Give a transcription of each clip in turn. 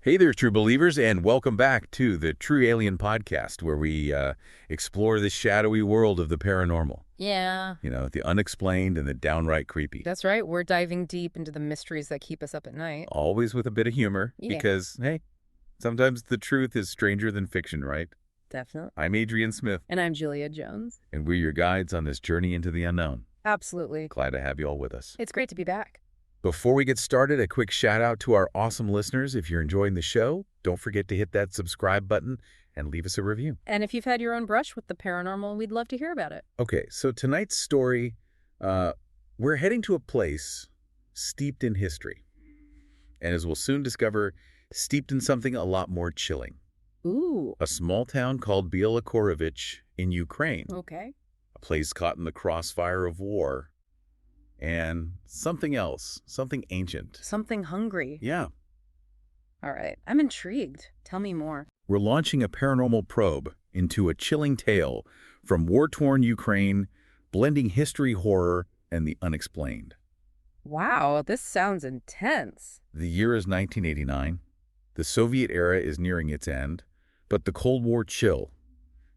Hey there, true believers, and welcome back to the True Alien Podcast, where we explore the shadowy world of the paranormal. Yeah, You know, the unexplained and the downright creepy. that's right. We're diving deep into the mysteries that keep us up at night. Always with a bit of humor, Yeah. because, hey, sometimes the truth is stranger than fiction, right? Definitely. I'm Adrian Smith, And I'm Julia Jones. and we're your guides on this journey into the unknown. Absolutely. Glad to have you all with us. It's great to be back. Before we get started, a quick shout out to our awesome listeners. If you're enjoying the show, don't forget to hit that subscribe button and leave us a review. And if you've had your own brush with the paranormal, we'd love to hear about it. Okay, so tonight's story, we're heading to a place steeped in history. And as we'll soon discover, steeped in something a lot more chilling. Ooh. A small town called Bielakorovich in Ukraine. Okay. A place caught in the crossfire of war. And something else, something ancient. Something hungry. Yeah. All right. I'm intrigued. Tell me more. We're launching a paranormal probe into a chilling tale from war-torn Ukraine, blending history, horror, and the unexplained. Wow, this sounds intense. The year is 1989. The Soviet era is nearing its end, but the Cold War chill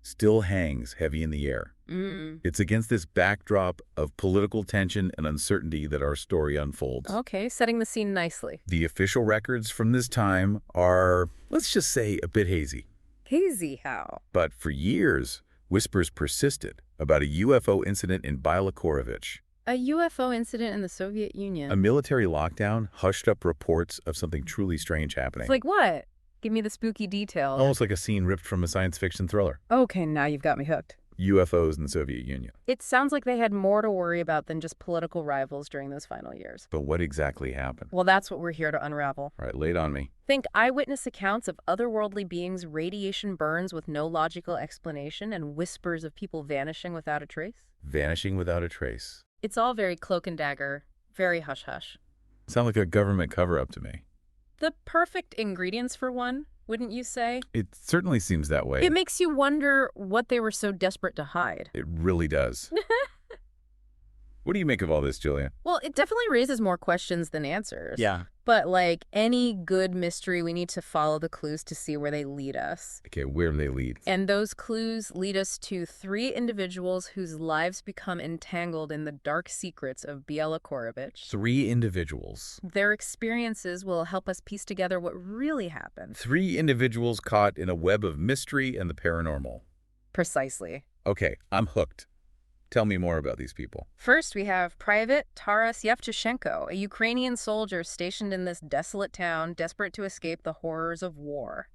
still hangs heavy in the air. It's against this backdrop of political tension and uncertainty that our story unfolds. Okay, setting the scene nicely. The official records from this time are, let's just say, a bit hazy. Hazy how? But for years, whispers persisted about a UFO incident in Bielakorovich. A UFO incident in the Soviet Union. A military lockdown hushed up reports of something truly strange happening. It's like what? Give me the spooky details. Almost like a scene ripped from a science fiction thriller. Okay, now you've got me hooked. UFOs in the Soviet Union. It sounds like they had more to worry about than just political rivals during those final years. But what exactly happened? Well, that's what we're here to unravel. All right, lay it on me. Think eyewitness accounts of otherworldly beings, radiation burns with no logical explanation, and whispers of people vanishing without a trace. Vanishing without a trace. It's all very cloak and dagger, very hush-hush. Sound like a government cover-up to me. The perfect ingredients for one, wouldn't you say? It certainly seems that way. It makes you wonder what they were so desperate to hide. It really does. What do you make of all this, Julia? Well, it definitely raises more questions than answers. Yeah. But like any good mystery, we need to follow the clues to see where they lead us. Okay, where do they lead? And those clues lead us to three individuals whose lives become entangled in the dark secrets of Bielakorovich. Three individuals. Their experiences will help us piece together what really happened. Three individuals caught in a web of mystery and the paranormal. Precisely. Okay, I'm hooked. Tell me more about these people. First, we have Private Taras Yevtushenko, a Ukrainian soldier stationed in this desolate town, desperate to escape the horrors of war.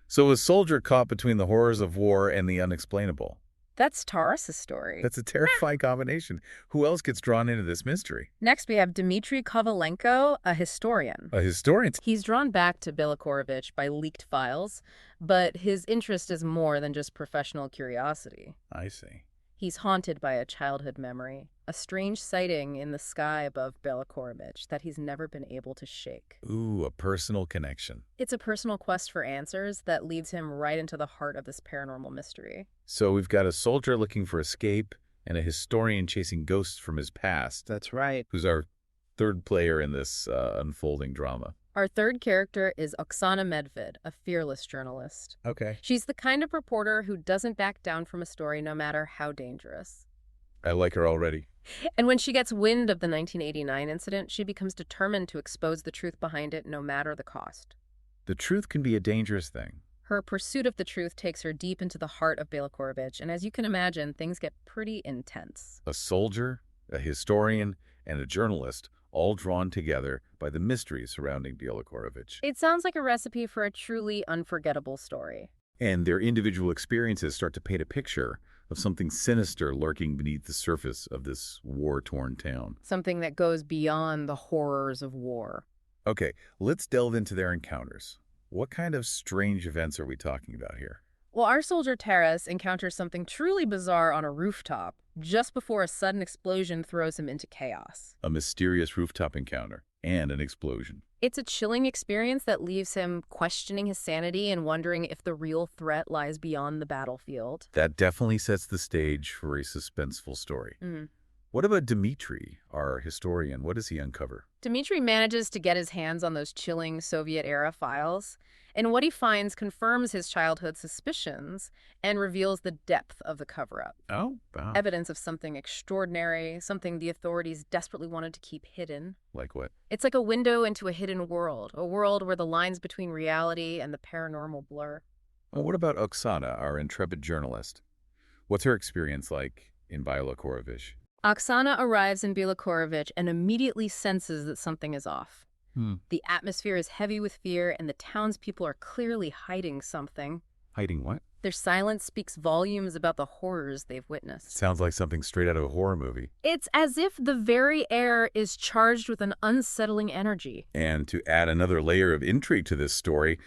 So a soldier caught between the horrors of war and the unexplainable. That's Taras's story. That's a terrifying combination. Who else gets drawn into this mystery? Next, we have Dmitry Kovalenko, a historian. A historian. He's drawn back to Bielakorovich by leaked files, but his interest is more than just professional curiosity. I see. He's haunted by a childhood memory, a strange sighting in the sky above Bielakorovich that he's never been able to shake. Ooh, a personal connection. It's a personal quest for answers that leads him right into the heart of this paranormal mystery. So we've got a soldier looking for escape and a historian chasing ghosts from his past. That's right. Who's our third player in this unfolding drama. Our third character is Oksana Medved, a fearless journalist. Okay. She's the kind of reporter who doesn't back down from a story no matter how dangerous. I like her already. And when she gets wind of the 1989 incident, she becomes determined to expose the truth behind it no matter the cost. The truth can be a dangerous thing. Her pursuit of the truth takes her deep into the heart of Bielakorovich, and as you can imagine, things get pretty intense. A soldier, a historian, and a journalist all drawn together by the mysteries surrounding Bielakorovich. It sounds like a recipe for a truly unforgettable story. And their individual experiences start to paint a picture of something sinister lurking beneath the surface of this war-torn town. Something that goes beyond the horrors of war. Okay, let's delve into their encounters. What kind of strange events are we talking about here? Well, our soldier Taras encounters something truly bizarre on a rooftop just before a sudden explosion throws him into chaos. A mysterious rooftop encounter and an explosion. It's a chilling experience that leaves him questioning his sanity and wondering if the real threat lies beyond the battlefield. That definitely sets the stage for a suspenseful story. What about Dmitri, our historian? What does he uncover? Dmitri manages to get his hands on those chilling Soviet-era files, and what he finds confirms his childhood suspicions and reveals the depth of the cover-up. Oh, wow. Evidence of something extraordinary, something the authorities desperately wanted to keep hidden. Like what? It's like a window into a hidden world, a world where the lines between reality and the paranormal blur. Well, what about Oksana, our intrepid journalist? What's her experience like in Bialokorovich? Oksana arrives in Bilokorovich and immediately senses that something is off. The atmosphere is heavy with fear, and the townspeople are clearly hiding something. Hiding what? Their silence speaks volumes about the horrors they've witnessed. Sounds like something straight out of a horror movie. It's as if the very air is charged with an unsettling energy. And to add another layer of intrigue to this story,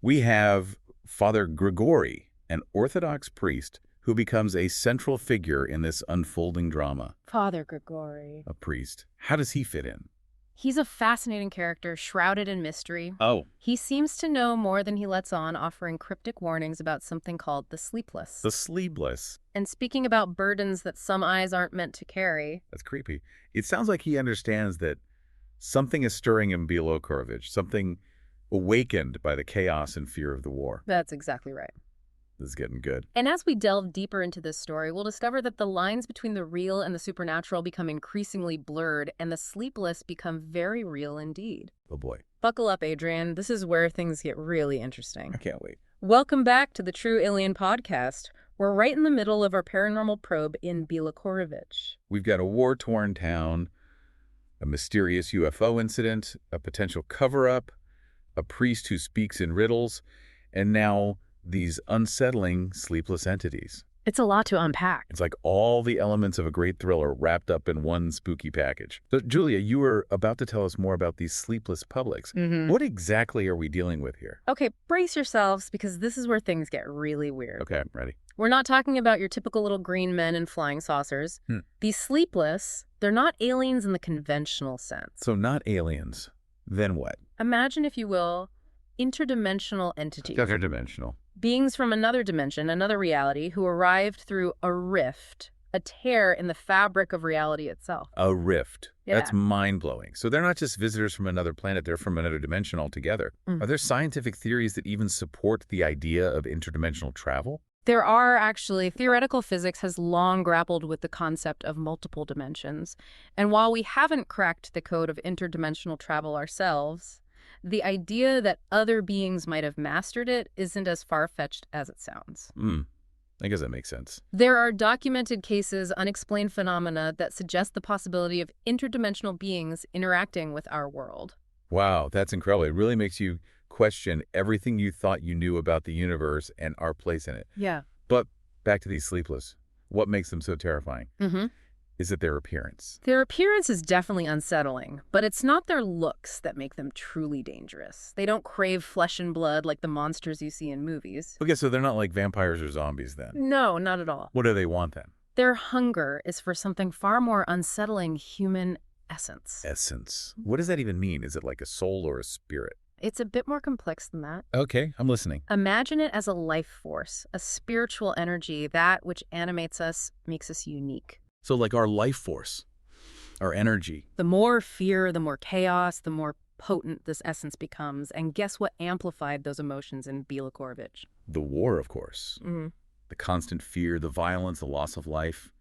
we have Father Grigory, an Orthodox priest who becomes a central figure in this unfolding drama. Father Grigory. A priest. How does he fit in? He's a fascinating character, shrouded in mystery. Oh. He seems to know more than he lets on, offering cryptic warnings about something called the sleepless. The sleepless. And speaking about burdens that some eyes aren't meant to carry. That's creepy. It sounds like he understands that something is stirring in Bialokorovich, something awakened by the chaos and fear of the war. That's exactly right. This is getting good. And as we delve deeper into this story, we'll discover that the lines between the real and the supernatural become increasingly blurred, and the sleepless become very real indeed. Oh boy. Buckle up, Adrian. This is where things get really interesting. I can't wait. Welcome back to the True Alien Podcast. We're right in the middle of our paranormal probe in Bialokorovich. We've got a war-torn town, a mysterious UFO incident, a potential cover-up, a priest who speaks in riddles, and now these unsettling, sleepless entities. It's a lot to unpack. It's like all the elements of a great thriller wrapped up in one spooky package. So, Julia, you were about to tell us more about these sleepless publics. What exactly are we dealing with here? Okay, brace yourselves, because this is where things get really weird. Okay, I'm ready. We're not talking about your typical little green men and flying saucers. These sleepless, they're not aliens in the conventional sense. So not aliens. Then what? Imagine, if you will, interdimensional entities. Interdimensional. Beings from another dimension, another reality, who arrived through a rift, a tear in the fabric of reality itself. A rift. Yeah. That's mind-blowing. So they're not just visitors from another planet, they're from another dimension altogether. Are there scientific theories that even support the idea of interdimensional travel? There are, actually. Theoretical physics has long grappled with the concept of multiple dimensions. And while we haven't cracked the code of interdimensional travel ourselves, the idea that other beings might have mastered it isn't as far-fetched as it sounds. I guess that makes sense. There are documented cases, unexplained phenomena, that suggest the possibility of interdimensional beings interacting with our world. Wow, that's incredible. It really makes you question everything you thought you knew about the universe and our place in it. Yeah. But back to these sleepless. What makes them so terrifying? Is it their appearance? Their appearance is definitely unsettling, but it's not their looks that make them truly dangerous. They don't crave flesh and blood like the monsters you see in movies. Okay, so they're not like vampires or zombies then? No, not at all. What do they want then? Their hunger is for something far more unsettling: human essence. Essence. What does that even mean? Is it like a soul or a spirit? It's a bit more complex than that. Okay, I'm listening. Imagine it as a life force, a spiritual energy, that which animates us, makes us unique. So like our life force, our energy. The more fear, the more chaos, the more potent this essence becomes. And guess what amplified those emotions in Bialokorovich? The war, of course. The constant fear, the violence, the loss of life.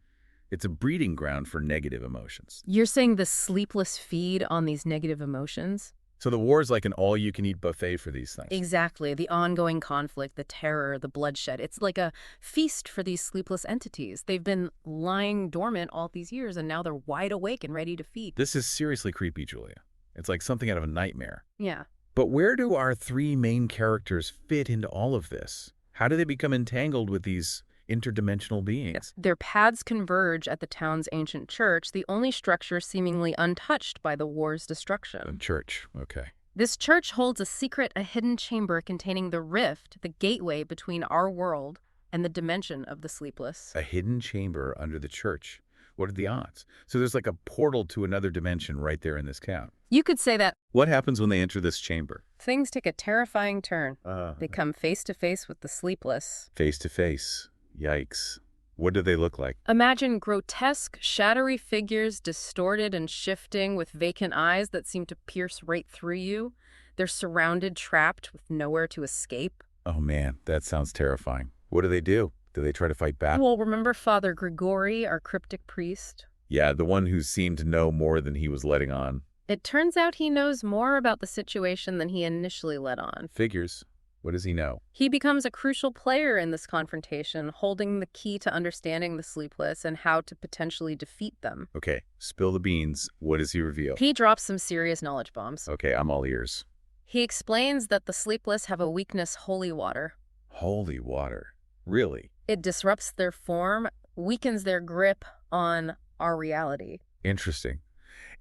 It's a breeding ground for negative emotions. You're saying the sleepless feed on these negative emotions? So the war is like an all-you-can-eat buffet for these things. Exactly. The ongoing conflict, the terror, the bloodshed. It's like a feast for these sleepless entities. They've been lying dormant all these years, and now they're wide awake and ready to feed. This is seriously creepy, Julia. It's like something out of a nightmare. Yeah. But where do our three main characters fit into all of this? How do they become entangled with these interdimensional beings? Their paths converge at the town's ancient church, the only structure seemingly untouched by the war's destruction. A church, okay. This church holds a secret, a hidden chamber containing the rift, the gateway between our world and the dimension of the sleepless. A hidden chamber under the church. What are the odds? So there's like a portal to another dimension right there in this town. You could say that What happens when they enter this chamber? things take a terrifying turn. They come face to face with the sleepless. Face to face. Yikes. What do they look like? Imagine grotesque, shadowy figures distorted and shifting with vacant eyes that seem to pierce right through you. They're surrounded, trapped, with nowhere to escape. Oh man, that sounds terrifying. What do they do? Do they try to fight back? Well, remember Father Grigori, our cryptic priest? Yeah, the one who seemed to know more than he was letting on. It turns out he knows more about the situation than he initially let on. Figures. What does he know? He becomes a crucial player in this confrontation, holding the key to understanding the Sleepless and how to potentially defeat them. Okay, spill the beans. What does he reveal? He drops some serious knowledge bombs. Okay, I'm all ears. He explains that the Sleepless have a weakness: holy water. Holy water. Really? It disrupts their form, weakens their grip on our reality. Interesting.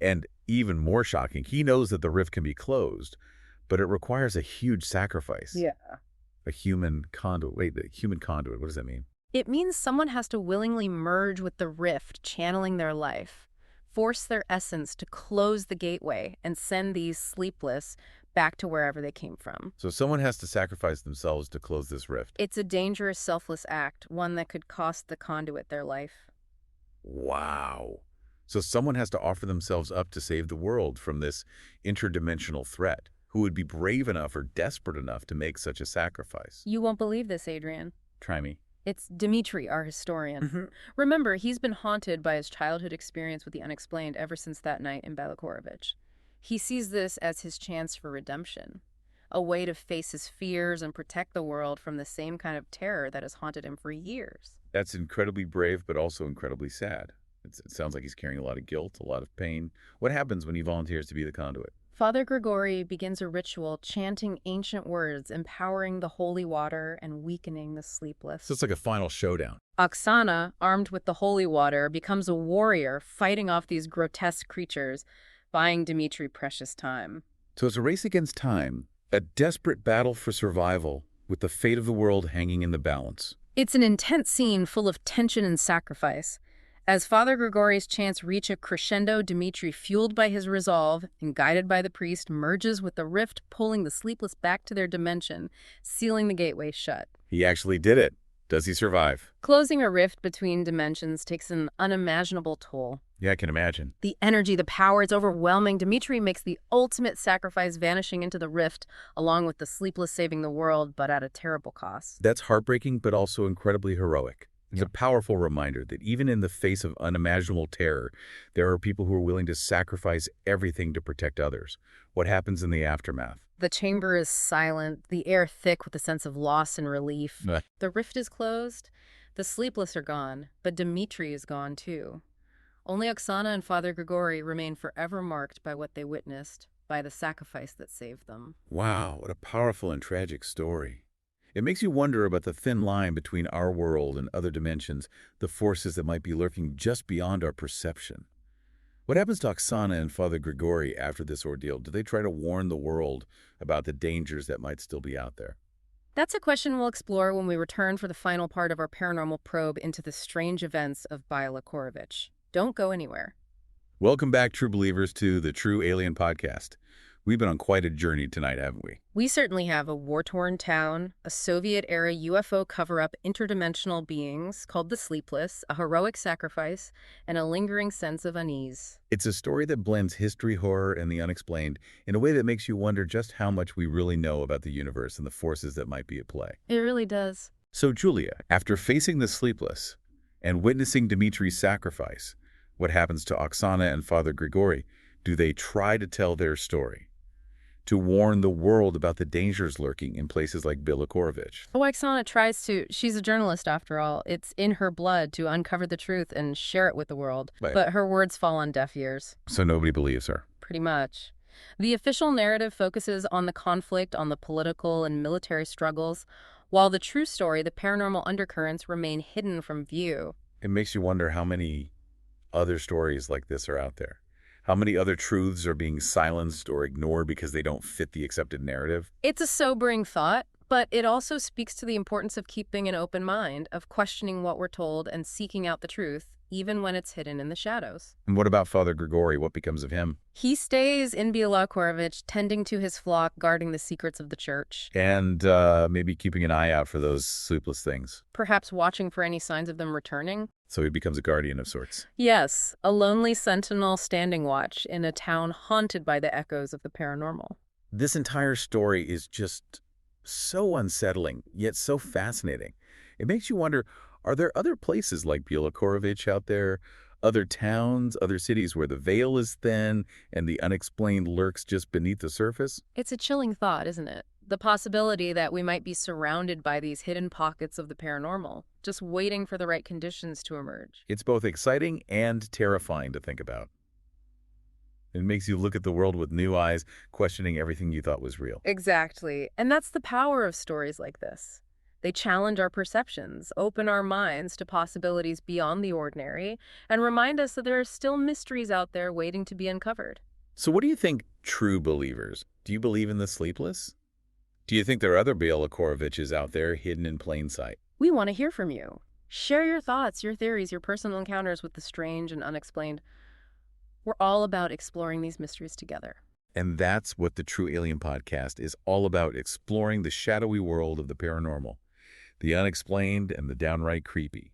And even more shocking, he knows that the rift can be closed, but it requires a huge sacrifice. Yeah. A human conduit. Wait, the human conduit, what does that mean? It means someone has to willingly merge with the rift, channeling their life, force their essence to close the gateway, and send these Sleepless back to wherever they came from. So someone has to sacrifice themselves to close this rift. It's a dangerous, selfless act, one that could cost the conduit their life. Wow. So someone has to offer themselves up to save the world from this interdimensional threat. Who would be brave enough or desperate enough to make such a sacrifice? You won't believe this, Adrian. Try me. It's Dmitri, our historian. Remember, he's been haunted by his childhood experience with the unexplained ever since that night in Balakorovich. He sees this as his chance for redemption, a way to face his fears and protect the world from the same kind of terror that has haunted him for years. That's incredibly brave, but also incredibly sad. It sounds like he's carrying a lot of guilt, a lot of pain. What happens when he volunteers to be the conduit? Father Grigori begins a ritual chanting ancient words, empowering the holy water and weakening the Sleepless. So it's like a final showdown. Oksana, armed with the holy water, becomes a warrior fighting off these grotesque creatures, buying Dmitri precious time. So it's a race against time, a desperate battle for survival, with the fate of the world hanging in the balance. It's an intense scene full of tension and sacrifice. As Father Grigori's chants reach a crescendo, Dmitri, fueled by his resolve and guided by the priest, merges with the rift, pulling the Sleepless back to their dimension, sealing the gateway shut. He actually did it. Does he survive? Closing a rift between dimensions takes an unimaginable toll. Yeah, I can imagine. The energy, the power, it's overwhelming. Dmitri makes the ultimate sacrifice, vanishing into the rift, along with the Sleepless saving the world, but at a terrible cost. That's heartbreaking, but also incredibly heroic. It's a powerful reminder that even in the face of unimaginable terror, there are people who are willing to sacrifice everything to protect others. What happens in the aftermath? The chamber is silent, the air thick with a sense of loss and relief. The rift is closed, the Sleepless are gone, but Dmitri is gone too. Only Oksana and Father Grigori remain forever marked by what they witnessed, by the sacrifice that saved them. Wow, what a powerful and tragic story. It makes you wonder about the thin line between our world and other dimensions, the forces that might be lurking just beyond our perception. What happens to Oksana and Father Grigori after this ordeal? Do they try to warn the world about the dangers that might still be out there? That's a question we'll explore when we return for the final part of our paranormal probe into the strange events of Balakorovich. Don't go anywhere. Welcome back, true believers, to the True Alien Podcast. We've been on quite a journey tonight, haven't we? We certainly have a war-torn town, a Soviet-era UFO cover-up interdimensional beings called the Sleepless, a heroic sacrifice, and a lingering sense of unease. It's a story that blends history, horror, and the unexplained in a way that makes you wonder just how much we really know about the universe and the forces that might be at play. It really does. So, Julia, after facing the Sleepless and witnessing Dmitri's sacrifice, what happens to Oksana and Father Grigori? Do they try to tell their story? To warn the world about the dangers lurking in places like Balakorovich? Oh, Oksana tries to. She's a journalist, after all. It's in her blood to uncover the truth and share it with the world. Right. But her words fall on deaf ears. So nobody believes her? Pretty much. The official narrative focuses on the conflict, on the political and military struggles, while the true story, the paranormal undercurrents, remain hidden from view. It makes you wonder how many other stories like this are out there. How many other truths are being silenced or ignored because they don't fit the accepted narrative? It's a sobering thought, but it also speaks to the importance of keeping an open mind, of questioning what we're told and seeking out the truth, even when it's hidden in the shadows. And what about Father Grigori? What becomes of him? He stays in Bielakorovich, tending to his flock, guarding the secrets of the church. And maybe keeping an eye out for those sleepless things. Perhaps watching for any signs of them returning. So he becomes a guardian of sorts. Yes, a lonely sentinel standing watch in a town haunted by the echoes of the paranormal. This entire story is just so unsettling, yet so fascinating. It makes you wonder, are there other places like Bielakorovich out there? Other towns, other cities where the veil is thin and the unexplained lurks just beneath the surface? It's a chilling thought, isn't it? The possibility that we might be surrounded by these hidden pockets of the paranormal, just waiting for the right conditions to emerge. It's both exciting and terrifying to think about. It makes you look at the world with new eyes, questioning everything you thought was real. Exactly. And that's the power of stories like this. They challenge our perceptions, open our minds to possibilities beyond the ordinary, and remind us that there are still mysteries out there waiting to be uncovered. So what do you think, true believers? Do you believe in the sleepless? Do you think there are other Bielakoroviches out there hidden in plain sight? We want to hear from you. Share your thoughts, your theories, your personal encounters with the strange and unexplained. We're all about exploring these mysteries together. And that's what the True Alien Podcast is all about, exploring the shadowy world of the paranormal, the unexplained and the downright creepy.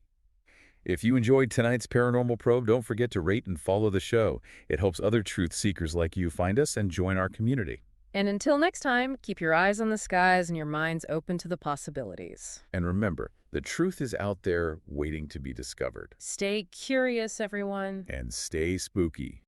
If you enjoyed tonight's Paranormal Probe, don't forget to rate and follow the show. It helps other truth seekers like you find us and join our community. And until next time, keep your eyes on the skies and your minds open to the possibilities. And remember, the truth is out there waiting to be discovered. Stay curious, everyone. And stay spooky.